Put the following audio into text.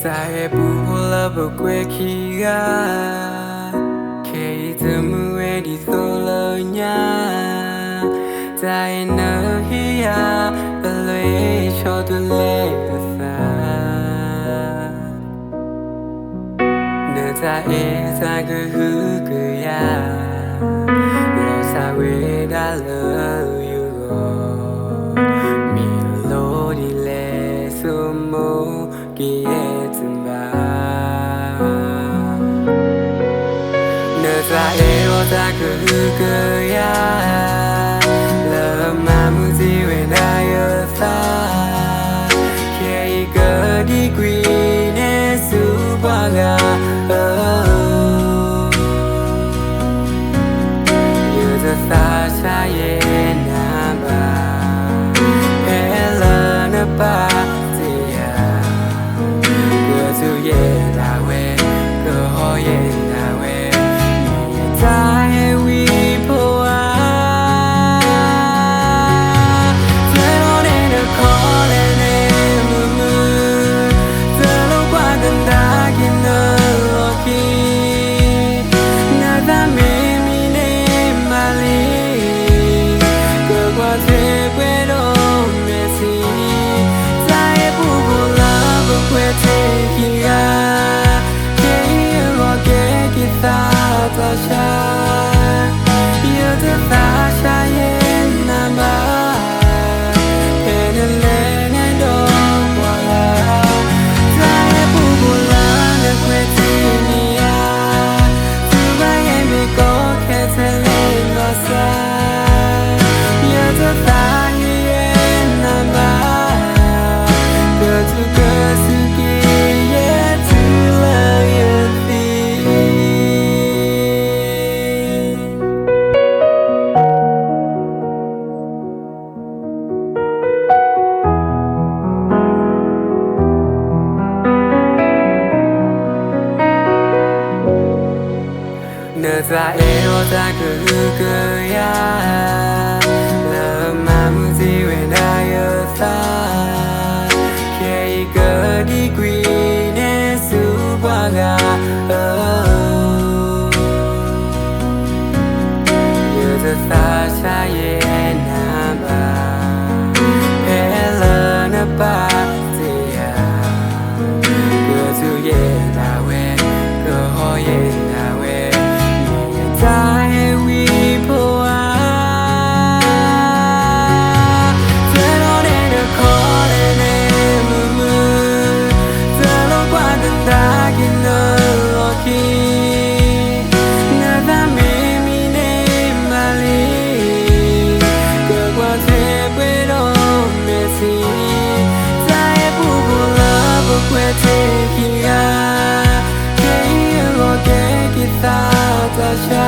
在不了不归去啊，可以怎么为你做了呀？在那里呀，把泪说的泪的伞，那在一在个呼个呀，老萨维达了有个melody le sumo que在我在个呀，了嘛木子为那有啥？给一个的归呢苏巴个，有着啥啥也难吧，陪了那把子呀，个就也那位，个好也那位。在微博啊，最后的可怜的木木，这路qua更大给那罗基，那咱没米的马里，各过最贵的美西，再也不过了不会再一啊，给我给给他。早上，有的大下也难吧，陪着泪眼都过了，再也不过了那会子你呀，主办也没够开才累多少，有的大也难吧，各自各自给也知了也比。那在我在个呀，了嘛木子为那有啥？给一个的归呢苏巴个，有着啥啥也难吧，陪了那把子呀，个就也那位，个好也那位。在微博啊，最老的可怜的木木，这路qua更大给那罗基，那咱没米的马里，各过最贵的美西，再也不过了不会再一啊，给我给他早上。